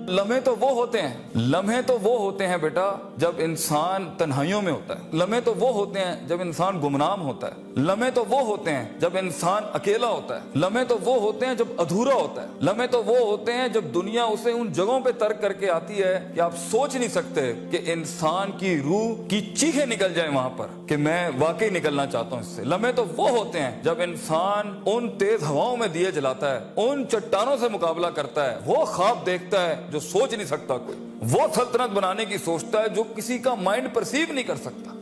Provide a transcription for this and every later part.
لمحے تو وہ ہوتے ہیں بیٹا جب انسان تنہائیوں میں ہوتا ہے. لمحے تو وہ ہوتے ہیں جب انسان گمنام ہوتا ہے. لمحے تو وہ ہوتے ہیں جب انسان اکیلا ہوتا ہے. لمحے تو وہ ہوتے ہیں جب ادھورا ہوتا ہے. لمحے تو وہ ہوتے ہیں جب دنیا اسے ان جگہوں پہ ترک کر کے آتی ہے کہ آپ سوچ نہیں سکتے کہ انسان کی روح کی چیخیں نکل جائیں وہاں پر کہ میں واقعی نکلنا چاہتا ہوں اس سے. لمحے تو وہ ہوتے ہیں جب انسان ان تیز ہواؤں میں دیے جلاتا ہے, ان چٹانوں سے مقابلہ کرتا ہے, وہ خواب دیکھتا ہے جو سوچ نہیں سکتا کوئی, وہ سلطنت بنانے کی سوچتا ہے جو کسی کا مائنڈ پرسیو نہیں کر سکتا,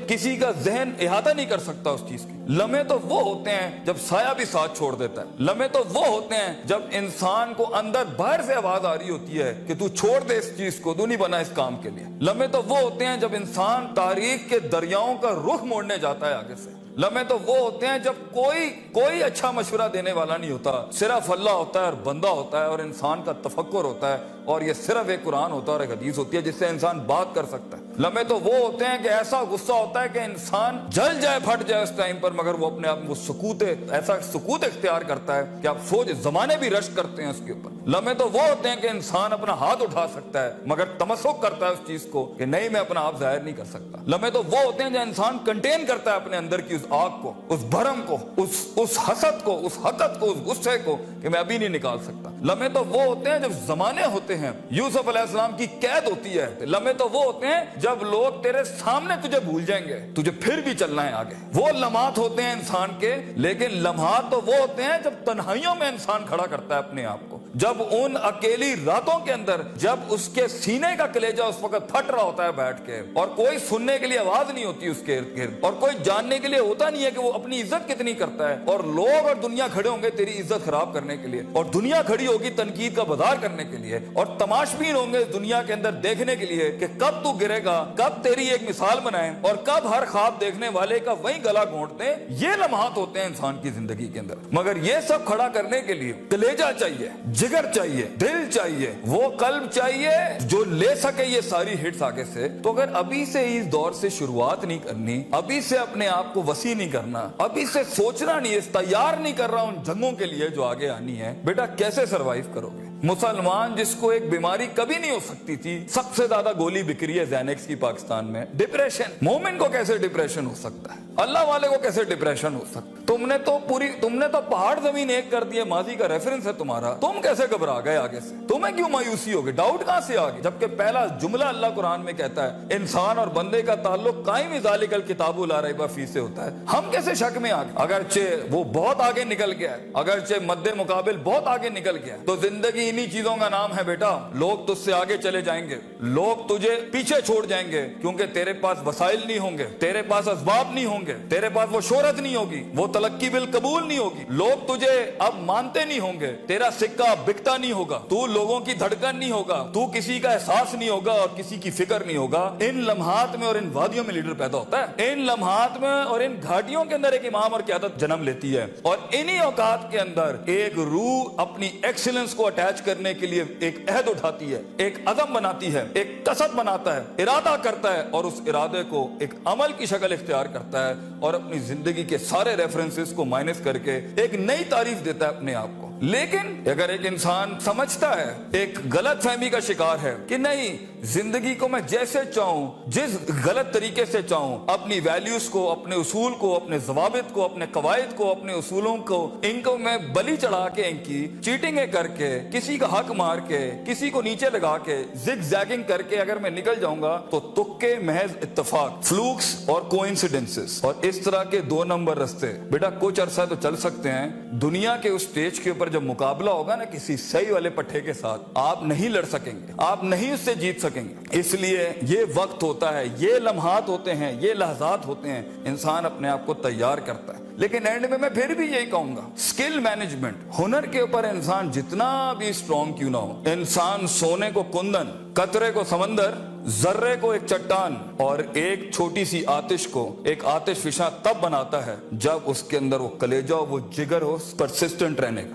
کسی کا ذہن احاطہ نہیں کر سکتا اس چیز کی. لمحے تو وہ ہوتے ہیں جب سایہ بھی ساتھ چھوڑ دیتا ہے. لمحے تو وہ ہوتے ہیں جب انسان کو اندر باہر سے آواز آ رہی ہوتی ہے کہ تو چھوڑ دے اس چیز کو, تو نہیں بنا اس کام کے لیے. لمحے تو وہ ہوتے ہیں جب انسان تاریخ کے دریاؤں کا رخ موڑنے جاتا ہے آگے سے. لمحے تو وہ ہوتے ہیں جب کوئی اچھا مشورہ دینے والا نہیں ہوتا, صرف اللہ ہوتا ہے اور بندہ ہوتا ہے اور انسان کا تفکر ہوتا ہے, اور یہ صرف ایک قرآن ہوتا ہے اور ایک حدیث ہوتی ہے جس سے انسان بات کر سکتا ہے. لمحے تو وہ ہوتے ہیں کہ ایسا غصہ ہوتا ہے کہ انسان جل جائے, پھٹ جائے اس ٹائم پر, مگر وہ اپنے آپ وہ ایسا سکوت اختیار کرتا ہے کہ آپ سوچ زمانے بھی رشک کرتے ہیں اس کے اوپر. لمحے تو وہ ہوتے ہیں کہ انسان اپنا ہاتھ اٹھا سکتا ہے مگر تمسک کرتا ہے اس چیز کو کہ نہیں, میں اپنا آپ ظاہر نہیں کر سکتا. لمحے تو وہ ہوتے ہیں جو انسان کنٹین کرتا ہے اپنے اندر کی اس آگ کو, اس بھرم کو, اس حسد کو, اس حقد کو, اس غصے کو کہ میں ابھی نہیں نکال سکتا. لمحے تو وہ ہوتے ہیں جب زمانے ہوتے ہیں, یوسف علیہ السلام کی قید ہوتی ہے. لمحے تو وہ ہوتے ہیں جب لوگ تیرے سامنے تجھے بھول جائیں گے, تجھے پھر بھی چلنا ہے آگے. وہ لمحات ہوتے ہیں انسان کے, لیکن لمحات تو وہ ہوتے ہیں جب تنہائیوں میں انسان کھڑا کرتا ہے اپنے آپ کو, جب ان اکیلی راتوں کے اندر, جب اس کے سینے کا کلیجہ اس وقت پھٹ رہا ہوتا ہے بیٹھ کے, اور کوئی سننے کے لیے آواز نہیں ہوتی اس کے ارد گرد, اور کوئی جاننے کے لیے ہوتا نہیں ہے کہ وہ اپنی عزت کتنی کرتا ہے, اور لوگ اور دنیا کھڑے ہوں گے تیری عزت خراب کرنے کے لیے, اور دنیا کھڑی ہوگی تنقید کا بازار کرنے کے لیے, اور تماشبین ہوں گے دنیا کے اندر دیکھنے کے لیے کہ کب تو گرے گا, کب تیری ایک مثال بنائیں, اور کب ہر خواب دیکھنے والے کا وہی گلا گھونٹ دیں. یہ لمحات ہوتے ہیں انسان کی زندگی کے اندر, مگر یہ سب کھڑا کرنے کے لیے کلیجہ چاہیے, جگر چاہیے, دل چاہیے, وہ قلب چاہیے جو لے سکے یہ ساری ہٹس آگے سے. تو اگر ابھی سے اس دور سے شروعات نہیں کرنی, ابھی سے اپنے آپ کو وسیع نہیں کرنا, ابھی سے سوچنا نہیں, اس تیار نہیں کر رہا ان جنگوں کے لیے جو آگے آنی ہے, بیٹا کیسے سروائیو کرو گے؟ مسلمان جس کو ایک بیماری کبھی نہیں ہو سکتی تھی, سب سے زیادہ گولی بک رہی ہے زینکس کی پاکستان میں, ڈپریشن. مومن کو کیسے ڈپریشن ہو سکتا ہے؟ اللہ والے کو کیسے ڈپریشن ہو سکتا ہے؟ تم نے تو پہاڑ زمین ایک کر دیے, ماضی کا ریفرنس ہے تمہارا, تم کیسے گھبرا گئے آگے سے؟ تمہیں کیوں مایوسی ہوگی؟ ڈاؤٹ کہاں سے آگے؟ جبکہ پہلا جملہ اللہ قرآن میں کہتا ہے انسان اور بندے کا تعلق قائم ذالک الکتاب لا ریب فیہ سے ہوتا ہے. ہم کیسے شک میں آگے؟ اگرچہ وہ بہت آگے نکل گیا ہے, اگرچہ مد مقابل بہت آگے نکل گیا ہے, تو زندگی انہی چیزوں کا نام ہے بیٹا. لوگ تجھ سے آگے چلے جائیں گے, لوگ تجھے پیچھے چھوڑ جائیں گے, کیونکہ تیرے پاس وسائل نہیں ہوں گے, تیرے پاس اسباب نہیں ہوں گے, تیرے پاس وہ شہرت نہیں ہوگی, وہ تلقی بالقبول نہیں ہوگی, لوگ تجھے اب مانتے نہیں ہوں گے, تیرا سکہ بکتا نہیں ہوگا, تو لوگوں کی دھڑکن نہیں ہوگا, تو کسی کا احساس نہیں ہوگا اور کسی کی فکر نہیں ہوگا. ان لمحات میں اور ان وادیوں میں لیڈر پیدا ہوتا ہے, ان لمحات میں اور ان گھاٹیوں کے اندر ایک امام اور قیادت جنم لیتی ہے, اور انہی اوقات کے اندر ایک روح اپنی ایکسیلنس کو اٹیچ کرنے کے لیے ایک عہد اٹھاتی ہے, ایک عزم بناتی ہے, ایک قصد بناتا ہے, ارادہ کرتا ہے, اور اس ارادے کو ایک عمل کی شکل اختیار کرتا ہے, اور اپنی زندگی کے سارے ریفرنسز کو مائنس کر کے ایک نئی تعریف دیتا ہے اپنے آپ کو. لیکن اگر ایک انسان سمجھتا ہے, ایک غلط فہمی کا شکار ہے کہ نہیں, زندگی کو میں جیسے چاہوں, جس غلط طریقے سے چاہوں, اپنی ویلیوز کو, اپنے اصول کو, اپنے ضوابط کو, اپنے قواعد کو, اپنے اصولوں کو, ان کو میں بلی چڑھا کے, ان کی چیٹنگیں کر کے, کسی کا حق مار کے, کسی کو نیچے لگا کے, زگ زیگنگ کر کے اگر میں نکل جاؤں گا تو تکے, محض اتفاق, فلوکس اور کوئنسیڈنسز, اور اس طرح کے 2 نمبر رستے بیٹا کچھ عرصہ تو چل سکتے ہیں. دنیا کے اس سٹیج کے اوپر جب مقابلہ ہوگا نا کسی صحیح والے پٹھے کے ساتھ, آپ نہیں لڑ سکیں گے, آپ نہیں اس سے جیت سکیں گے. اس لیے یہ وقت ہوتا ہے, یہ لمحات ہوتے ہیں, یہ لحظات ہوتے ہیں, انسان اپنے آپ کو تیار کرتا ہے. لیکن اینڈ میں پھر بھی یہی کہوں گا, سکل مینجمنٹ, ہنر کے اوپر انسان جتنا بھی اسٹرانگ کیوں نہ ہو, انسان سونے کو کندن, قطرے کو سمندر, ذرے کو ایک چٹان, اور ایک چھوٹی سی آتش کو ایک آتش فشاں تب بناتا ہے جب اس کے اندر وہ کلیجہ, وہ جگر ہو پرسسٹنٹ رہنے کا.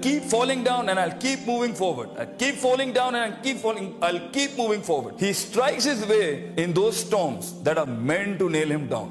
keep falling down and I'll keep moving forward. I'll keep falling down and I'll keep moving forward. He strikes his way in those storms that are meant to nail him down.